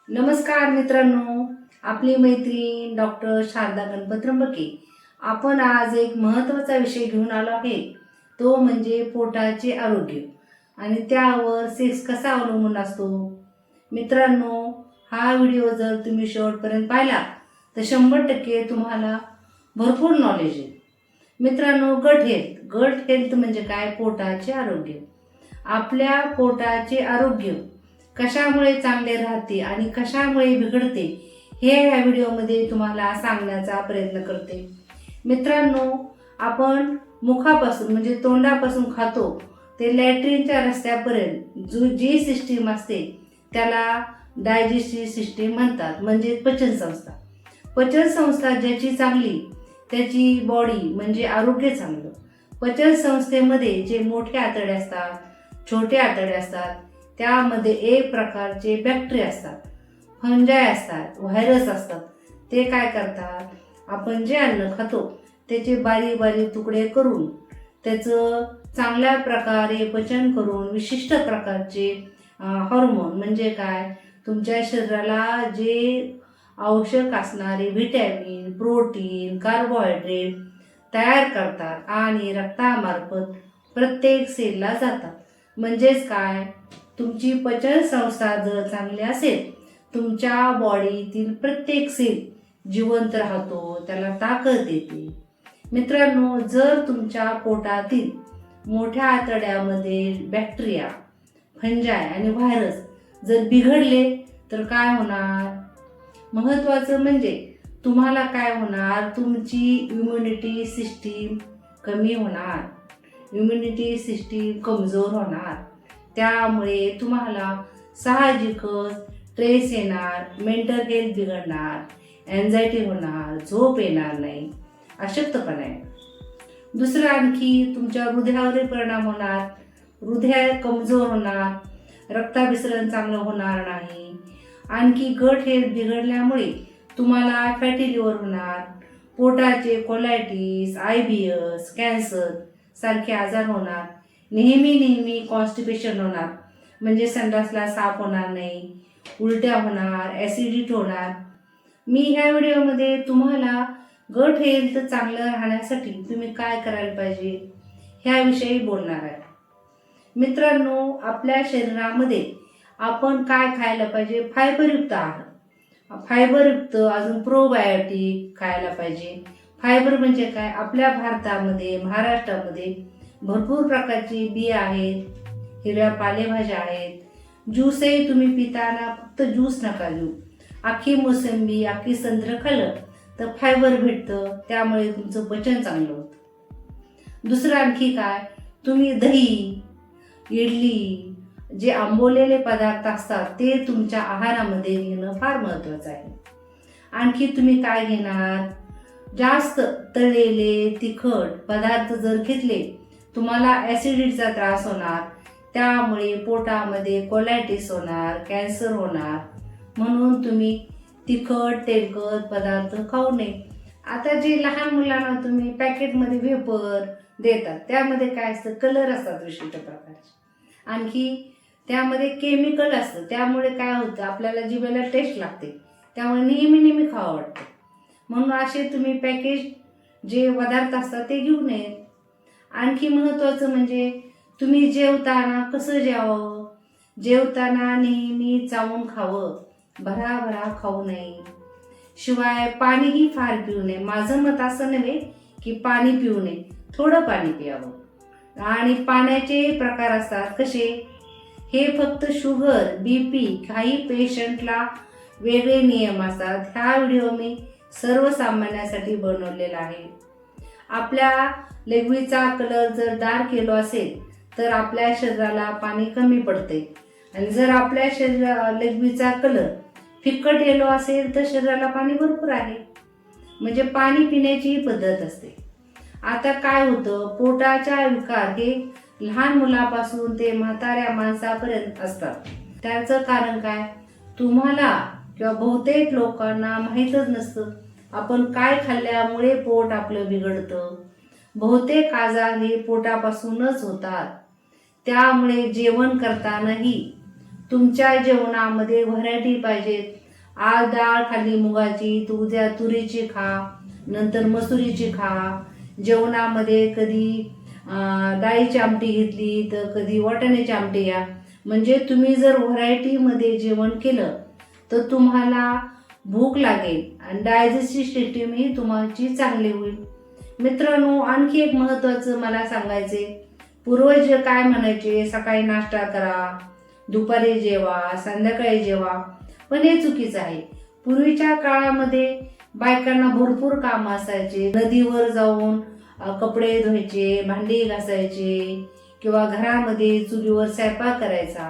नमस्कार मित्रांनो, आपली मैत्रीण डॉक्टर शारदा गणपत त्र्यंबके. आपण आज एक महत्त्वाचा विषय घेऊन आलो आहे. तो म्हणजे पोटाचे आरोग्य आणि त्यावर सेक्स कसा अवलंबून असतो. मित्रांनो, हा व्हिडिओ जर तुम्ही शेवटपर्यंत पाहिला तर 100% तुम्हाला भरपूर नॉलेज येईल. मित्रांनो, गट हेल्थ म्हणजे काय? पोटाचे आरोग्य. आपल्या पोटाचे आरोग्य कशामुळे चांगले राहते आणि कशामुळे बिघडते हे या व्हिडिओमध्ये तुम्हाला सांगण्याचा प्रयत्न करते. मित्रांनो, आपण मुखापासून म्हणजे तोंडापासून खातो ते लॅट्रिनच्या रस्त्यापर्यंत जी सिस्टीम असते त्याला डायजेस्टिव्ह सिस्टीम म्हणतात, म्हणजे पचनसंस्था. पचनसंस्था ज्याची चांगली त्याची बॉडी म्हणजे आरोग्य चांगलं. पचनसंस्थेमध्ये जे मोठे आतडे असतात, छोटे आतडे असतात, त्यामध्ये एक प्रकारचे बॅक्टेरिया असतात, फंजाय असतात, व्हायरस असतात. ते काय करतात, आपण जे अन्न खातो त्याचे बारीक बारीक तुकडे करून त्याचं चांगल्या प्रकारे पचन करून विशिष्ट प्रकारचे हॉर्मोन म्हणजे काय, तुमच्या शरीराला जे आवश्यक असणारे व्हिटॅमिन, प्रोटीन, कार्बोहायड्रेट तयार करतात आणि रक्तामार्फत प्रत्येक सेलला जातात. म्हणजेच काय, तुमची पचनसंस्था जर चांगली असेल, तुमच्या बॉडीतील प्रत्येक सेल जिवंत राहतो, त्याला ताकद येते. मित्रांनो, जर तुमच्या पोटातील मोठ्या आतड्यामध्ये बॅक्टेरिया, फंजाय आणि व्हायरस जर बिघडले तर काय होणार? महत्त्वाचं म्हणजे तुम्हाला काय होणार, तुमची इम्युनिटी सिस्टीम कमी होणार, इम्युनिटी सिस्टीम कमजोर होणार. त्यामुळे तुम्हाला साहजिकच स्ट्रेस येणार, मेंटल हेल्थ बिघडणार, एन्झायटी होणार, झोप येणार नाही, अशक्तपणा येणार. दुसरं आणखी तुमच्या हृदयावर परिणाम होणार, हृदय कमजोर होणार, रक्ताभिसरण चांगलं होणार नाही. आणखी गट हेल्थ बिघडल्यामुळे तुम्हाला फॅटी लिव्हर होणार, पोटाचे कोलायटिस, IBS, कॅन्सर सारखे आजार होणार. नेहमी कॉन्स्टिपेशन होणार, म्हणजे संडासला साफ होणार नाही, उलट्या होणार, ॲसिडिटी होणार. मी ह्या व्हिडिओमध्ये तुम्हाला गट हेल्थ चांगलं राहण्यासाठी तुम्ही काय करायला पाहिजे ह्याविषयी बोलणार आहे. मित्रांनो, आपल्या शरीरामध्ये आपण काय खायला पाहिजे? फायबरयुक्त आहार, फायबरयुक्त अजून प्रोबायोटिक खायला पाहिजे. फायबर म्हणजे काय, आपल्या भारतामध्ये महाराष्ट्रामध्ये भरपूर प्रकारची बिया आहेत, हिरव्या पालेभाज्या आहेत. ज्यूसही तुम्ही पिताना फक्त ज्यूस नका घेऊ, अख्खी मोसंबी, अख्खी संत्र खाल्लं तर फायबर भेटतं, त्यामुळे तुमचं पचन चांगलं होतं. दुसरं आणखी काय, तुम्ही दही, इडली, जे आंबवलेले पदार्थ असतात ते तुमच्या आहारामध्ये घेणं फार महत्त्वाचं आहे. आणखी तुम्ही काय घेणार, जास्त तळलेले तिखट पदार्थ जर घेतले तुम्हाला ॲसिडिटीचा त्रास होणार, त्यामुळे पोटामध्ये कोलायटिस होणार, कॅन्सर होणार. म्हणून तुम्ही तिखट तेलकट पदार्थ खाऊ नये. आता जे लहान मुलांना तुम्ही पॅकेटमध्ये वेपर देतात त्यामध्ये काय असतं, कलर असतात विशिष्ट प्रकारचे, आणखी त्यामध्ये केमिकल असतं, त्यामुळे काय होतं, आपल्याला जिभेला टेस्ट लागते, त्यामुळे नेहमी खावं वाटतं. म्हणून असे तुम्ही पॅकेज जे पदार्थ असतात ते घेऊ नयेत. आणखी महत्त्वाचं म्हणजे तुम्ही जेवताना कसं जेवावं. जेवताना नेहमी चावून खावं, भराभरा खाऊ नये. शिवाय पाणीही फार पिऊ नये. माझं मत असं नव्हे की पाणी पिऊ नये, थोडं पाणी प्यावं. आणि पाण्याचे प्रकार असतात कसे, हे फक्त शुगर, BP काही पेशंटला वेगळे नियम असतात. हा व्हिडिओ मी सर्वसामान्यांसाठी बनवलेला आहे. आपल्या लघवीचा कलर जर डार्क येलो असेल तर आपल्या शरीराला पाणी कमी पडते, आणि जर आपल्या लघवीचा कलर फिक्कट येलो असेल तर शरीराला पाणी भरपूर आहे. म्हणजे पाणी पिण्याची पद्धत असते. आता काय होतं, पोटाच्या विकार हे लहान मुलापासून ते म्हाताऱ्या माणसापर्यंत असतात. त्याचं कारण काय, तुम्हाला किंवा बहुतेक लोकांना माहीतच नसतं आपण काय खाल्ल्यामुळे पोट आपलं बिघडतं. बहुतेक आजार हे पोटापासूनच होतात. त्यामुळे जेवण करतानाही तुमच्या जेवणामध्ये व्हरायटी पाहिजेत. आज डाळ खाल्ली मुगाची, तर उद्या तुरीची खा, नंतर मसुरीची खा. जेवणामध्ये कधी डाळीची आमटी घेतली तर कधी वाटाण्याची आमटी या. म्हणजे तुम्ही जर व्हरायटीमध्ये जेवण केलं तर तुम्हाला भूक लागेल आणि डायजेस्टिव्ह सिस्टीम ही तुमची चांगली होईल. मित्रांनो, आणखी एक महत्त्वाचं मला सांगायचे, पूर्वज काय म्हणायचे, सकाळी नाश्ता करा, दुपारी जेवा, संध्याकाळी जेवा. पण हे चुकीचं आहे. पूर्वीच्या काळामध्ये बायकांना भरपूर काम असायचे. नदीवर जाऊन कपडे धुवायचे, भांडी घासायचे किंवा घरामध्ये चुलीवर स्वयंपाक करायचा.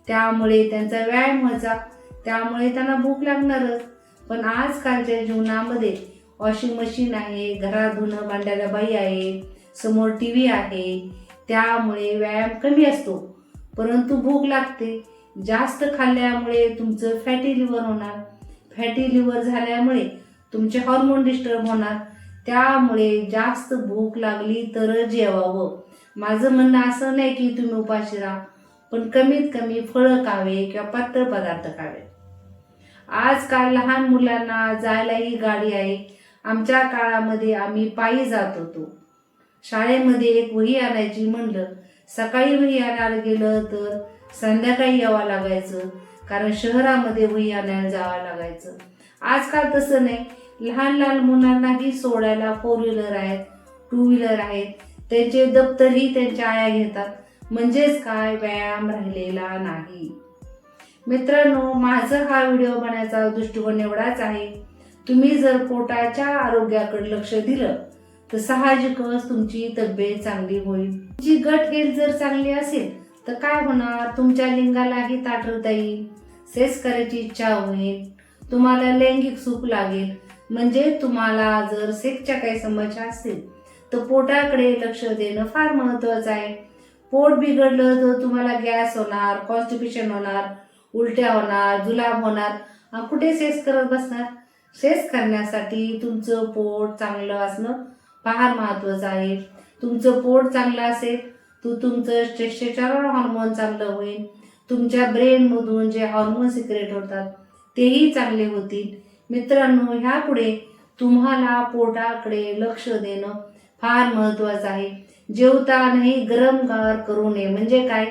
त्यामुळे त्यांचा व्यायाम व्हायचा, त्यामुळे त्यांना भूक लागणारच. पण आजकालच्या जीवनामध्ये वॉशिंग मशीन आहे, घरात धुणं भांड्याला बाई आहे, समोर TV आहे, त्यामुळे व्यायाम कमी असतो परंतु भूक लागते. जास्त खाल्ल्यामुळे तुमचं फॅटी लिव्हर होणार. फॅटी लिव्हर झाल्यामुळे तुमचे हार्मोन डिस्टर्ब होणार. त्यामुळे जास्त भूक लागली तर जेवावं. माझं म्हणणं असं नाही की तुम्ही उपाशी राहा, पण कमीत कमी फळं खावे किंवा पातळ पदार्थ खावे. आजकाल लहान मुलांना जायलाही गाडी आहे. आमच्या काळामध्ये आम्ही पायी जात होतो. शाळेमध्ये एक वही आणायची म्हणलं, सकाळी वही आणायला गेलं तर संध्याकाळी यावं लागायचं, कारण शहरामध्ये वही आणायला जावं लागायचं. आजकाल तसं नाही. लहान लहान मुलांनाही सोडायला 4 व्हीलर आहेत, 2 व्हीलर आहेत. त्यांचे दप्तरही त्यांच्या आया घेतात. म्हणजेच काय, व्यायाम राहिलेला नाही. मित्रांनो, माझं हा व्हिडिओ बनवायचा दृष्टिकोन एवढाच आहे, तुम्ही जर पोटाच्या आरोग्याकडे लक्ष दिलं तर साहजिकच तुमची तब्येत चांगली होईल. तुमची गट हेल्थ जर चांगली असेल तर काय होणार, तुमच्या लिंगालाही ताठरता येईल, सेक्स करायची इच्छा होईल, तुम्हाला लैंगिक सुख लागेल. म्हणजे तुम्हाला जर सेक्सच्या काही समस्या असतील तर पोटाकडे लक्ष देणं फार महत्त्वाचं आहे. पोट बिघडलं तर तुम्हाला गॅस होणार, कॉन्स्टिपेशन होणार, उलट्या होणार, जुलाब होणार. कुठे सेक्स करत बसणार? सेक्स करण्यासाठी तुमचं पोट चांगलं असणं फार महत्त्वाचं आहे. तुमचं पोट चांगलं असेल तर तुमचं टेस्टोस्टेरॉन हार्मोन चांगलं होईल. तुमच्या ब्रेनमधून जे हार्मोन सिक्रेट होतात तेही चांगले होतील. मित्रांनो, ह्यापुढे तुम्हाला पोटाकडे लक्ष देणं फार महत्त्वाचं आहे. जेवतानाही गरम-गार करू नये. म्हणजे काय,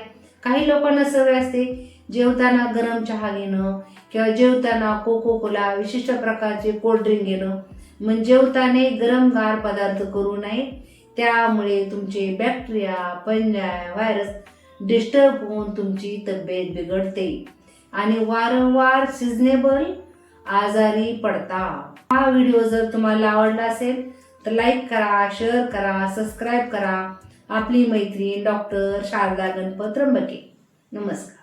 काही लोकांना सवय असते जेवताना गरम चहा घेणं किंवा जेवताना कोको कोला, विशिष्ट प्रकारचे कोल्ड्रिंक घेणं. म्हणजे जेवताना गरम-गार पदार्थ करू नये. त्यामुळे तुमचे बॅक्टेरिया, फंजाय, व्हायरस डिस्टर्ब होऊन तुमची तब्येत बिघडते आणि वारंवार सिजनेबल आजारी पडता. हा व्हिडिओ जर तुम्हाला आवडला असेल तर लाईक करा, शेअर करा, सबस्क्राईब करा. आपली मैत्रीण डॉक्टर शारदा गणपत त्र्यंबके. नमस्कार.